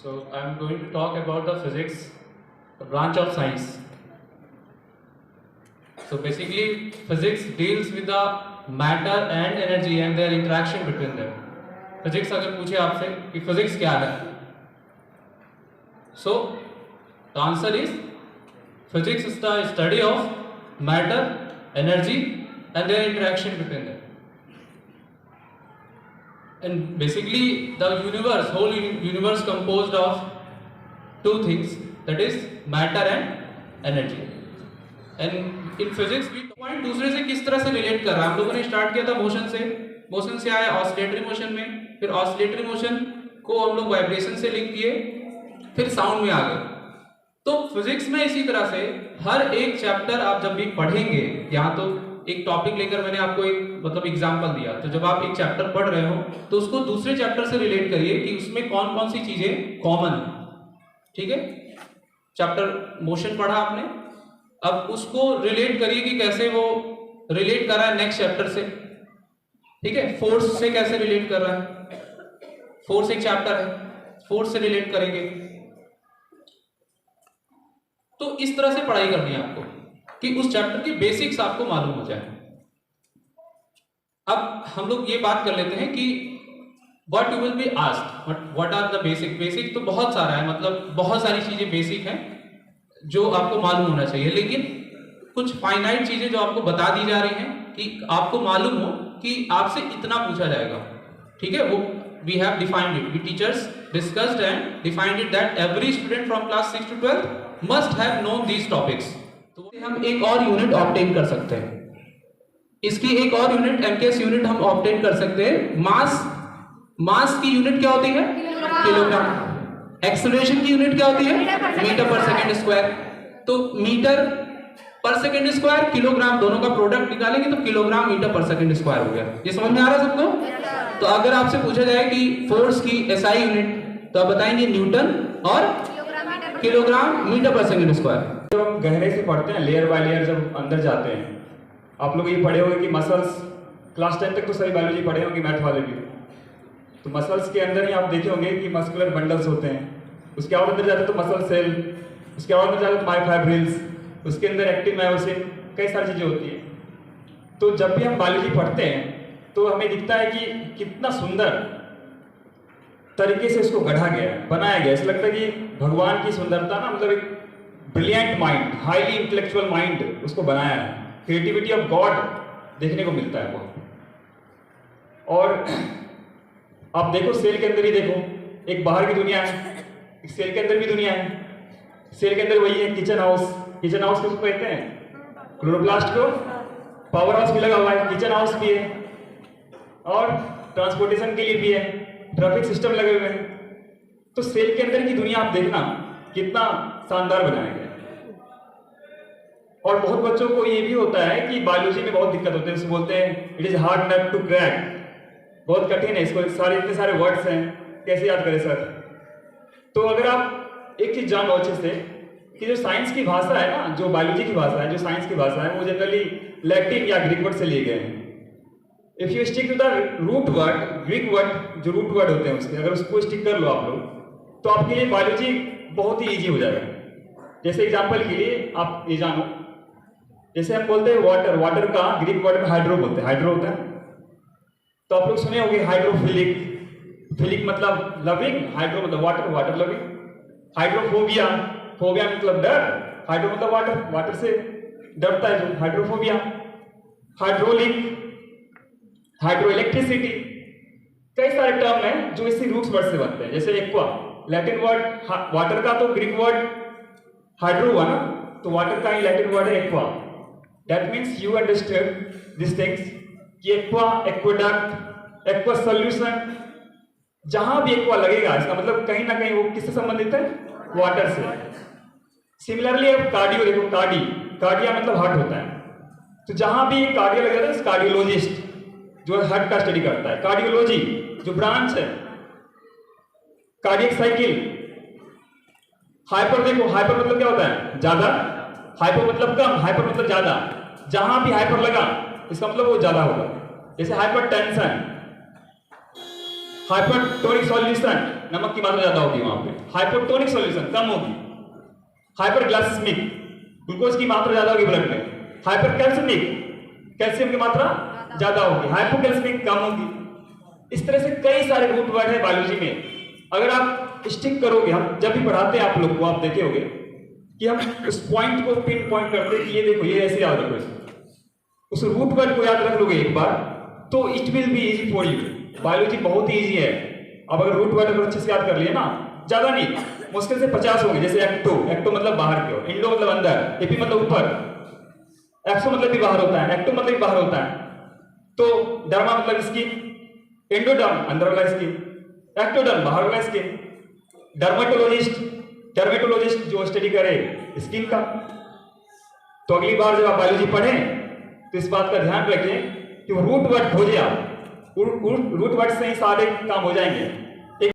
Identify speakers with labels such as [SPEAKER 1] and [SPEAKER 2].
[SPEAKER 1] So I'm going to talk about the physics, the branch of science. So basically, physics deals with the matter and energy and their interaction between them. Physics अगर पूछे आपसे कि physics क्या है, so the answer is physics is the study of matter, energy and their interaction between them. And basically the universe, whole universe composed of two things, that is matter and energy. And in physics we point दूसरे से किस तरह से relate कर रहा है. हम लोगों ने स्टार्ट किया था मोशन से आया ऑसिलेटरी मोशन में, फिर ऑसिलेटरी मोशन को हम लोग वाइब्रेशन से लिंक किए, फिर साउंड में आ गए. तो फिजिक्स में इसी तरह से हर एक चैप्टर आप जब भी पढ़ेंगे, यहाँ तो एक टॉपिक लेकर मैंने आपको एक मतलब एग्जांपल दिया, तो जब आप एक चैप्टर पढ़ रहे हो तो उसको दूसरे चैप्टर से रिलेट करिए कि उसमें कौन कौन सी चीजें कॉमन है. ठीक है, चैप्टर मोशन पढ़ा आपने, अब उसको रिलेट करिए कि कैसे वो रिलेट कर रहा है नेक्स्ट चैप्टर से. ठीक है, फोर्स से कैसे रिलेट कर रहा है, फोर्स एक चैप्टर है, फोर्स से रिलेट करेंगे. तो इस तरह से पढ़ाई करनी है आपको कि उस चैप्टर की बेसिक्स आपको मालूम हो जाए. अब हम लोग ये बात कर लेते हैं कि what you will be asked, what are the basic. Basic तो बहुत सारा है, मतलब बहुत सारी चीजें बेसिक हैं जो आपको मालूम होना चाहिए, लेकिन कुछ फाइनाइट चीजें जो आपको बता दी जा रही हैं कि आपको मालूम हो कि आपसे इतना पूछा जाएगा. ठीक है, वो we have defined it, we teachers discussed and defined it that every student from class 6 to 12 must have known these topics. तो हम एक और यूनिट ऑब्टेन कर सकते हैं. इसकी एक और यूनिट एमकेएस यूनिट हम ऑब्टेन कर सकते हैं. मास की यूनिट क्या होती है? किलोग्राम. एक्सेलरेशन की यूनिट क्या होती है? मीटर पर सेकंड स्क्वायर. तो मीटर पर सेकंड स्क्वायर, किलोग्राम, दोनों का प्रोडक्ट निकालेंगे तो किलोग्राम मीटर पर सेकंड स्क्वायर हो गया. ये समझ में आ रहा है सबको? तो अगर आपसे पूछा जाए कि फोर्स की एसआई यूनिट, तो आप बताएंगे न्यूटन और किलोग्राम मीटर पर सेकंड स्क्वायर.
[SPEAKER 2] जब हम गहरे से पढ़ते हैं, लेयर बाय लेयर जब अंदर जाते हैं, आप लोग ये पढ़े होंगे कि मसल्स, क्लास 10 तक तो सभी बायोलॉजी पढ़े होंगे, मैथ वाले भी. तो मसल्स के अंदर ही आप देखे होंगे कि मस्कुलर बंडल्स होते हैं. उसके और अंदर जाते तो मसल सेल, उसके और अंदर जाते तो मायोफाइब्रिल्स, उसके अंदर एक्टिन मायोसिन, कई सारी चीज़ें होती हैं. तो जब भी हम बायोलॉजी पढ़ते हैं तो हमें दिखता है कि कितना सुंदर तरीके से इसको गढ़ा गया है, बनाया गया. ऐसा लगता है कि भगवान की सुंदरता ना, मतलब एक brilliant mind, highly intellectual mind उसको बनाया है. क्रिएटिविटी ऑफ गॉड देखने को मिलता है बहुत. और आप देखो सेल के अंदर ही देखो, एक बाहर की दुनिया है, एक सेल के अंदर भी दुनिया है. सेल के अंदर वही है किचन हाउस. किचन हाउस किसको कहते हैं? क्लोरोप्लास्ट को. पावर हाउस भी लगा हुआ है, किचन हाउस भी है, और ट्रांसपोर्टेशन के लिए भी है, ट्रैफिक सिस्टम लगे हुए हैं. तो सेल के अंदर की दुनिया आप देखना कितना शानदार बनाया गया. और बहुत बच्चों को ये भी होता है कि बायोलॉजी में बहुत दिक्कत होती है, उसको बोलते हैं it is hard nut to crack, बहुत कठिन है, इसको सारे इतने सारे वर्ड्स हैं, कैसे याद करें सर. तो अगर आप एक चीज जानो अच्छे से कि जो साइंस की भाषा है ना, जो बायोलॉजी की भाषा है, जो साइंस की भाषा है, वो जनरली लैटिन या ग्रीक वर्ड से लिए गए हैं. If you stick to the root word, Greek word जो रूट वर्ड होते हैं उसके, अगर उसको स्टिक कर लो आप लोग, तो आपके लिए बायोलॉजी बहुत ही इजी हो जाएगा. जैसे एग्जांपल के लिए आप ये जानो, जैसे हम बोलते हैं वाटर, वाटर का ग्रीक वर्ड में हाइड्रो बोलते हैं, हाइड्रो होता है. तो आप लोग सुने होंगे हाइड्रोफिलिक, फिलिक मतलब लविंग, हाइड्रो मतलब water, water loving. Hydrophobia, phobia मतलब डर, हाइड्रो मतलब वाटर, वाटर से डरता है जो, हाइड्रोफोबिया. हाइड्रोलिक, हाइड्रो इलेक्ट्रिसिटी, कई सारे टर्म हैं जो इसी रूट्स वर्ड से बनते हैं. जैसे एक्वा, लैटिन वर्ड वाटर का, तो ग्रीक वर्ड हाइड्रो हुआ ना, तो वाटर का ही लैटिन वर्ड है aqua. That means you understand this things कि एक्वा, एक्वाडक्ट, एक्वा सॉल्यूशन, जहां भी एक्वा लगेगा इसका मतलब कहीं ना कहीं वो किससे संबंधित है? वाटर से. सिमिलरली अब कार्डियो देखो, कार्डिया मतलब हार्ट होता है. तो जहां भी कार्डियो लग जाता है, कार्डियोलॉजिस्ट जो हार्ट का स्टडी करता है, कार्डियोलॉजी जो ब्रांच है. Cardiac cycle. हाइपर देखो, हाइपर मतलब क्या होता है? ज्यादा. हाइपर मतलब कम, हाइपर मतलब ज्यादा. जहां भी हाइपर लगा इसका मतलब वो ज्यादा होगा. जैसे हाइपर टेंशन, हाइपरटोनिक सॉल्यूशन, नमक की मात्रा ज्यादा होगी वहां पे, हाइपोटोनिक सॉल्यूशन कम होगी। हाइपरग्लाइसेमिक, ग्लूकोज की मात्रा ज्यादा होगी ब्लड में। हाइपरकैल्सिमिक, कैल्शियम की मात्रा ज्यादा होगी। हाइपोकैल्सिमिक कम होगी। इस तरह से कई सारे रूट वर्ड है बायोलॉजी में। अगर आप स्टिक करोगे, हम जब भी पढ़ाते हैं आप लोग को, आप देखे होगे कि हम उस पॉइंट को पिन पॉइंट करते हैं कि ये देखो, ये ऐसे याद रखो इसको, उस रूट वर्ड को याद रख लोगे एक बार तो it will be easy for you. Biology बहुत ही इजी है। अब अगर रूट वर्ड अगर अच्छे से याद कर लिए ना, ज्यादा नहीं, मुश्किल से 50 होंगे। जैसे एक्टो, एक्टो मतलब बाहर की ओर, इंडो मतलब अंदर, एपी मतलब ऊपर, एक्सो मतलब भी बाहर होता है, एक्टो मतलब भी बाहर होता है। तो डर्मा मतलब स्किन, एंडोडर्म अंदर वाला स्किन, एक्टोडर्म बाहर वाला स्किन। डर्मेटोलॉजिस्ट, डर्मेटोलॉजिस्ट जो स्टडी करे स्किन का। तो अगली बार जब आप बायोलॉजी पढ़ें तो इस बात का ध्यान रखें कि रूट वर्ड खोजे आप, रूट वर्ड से ही सारे काम हो जाएंगे।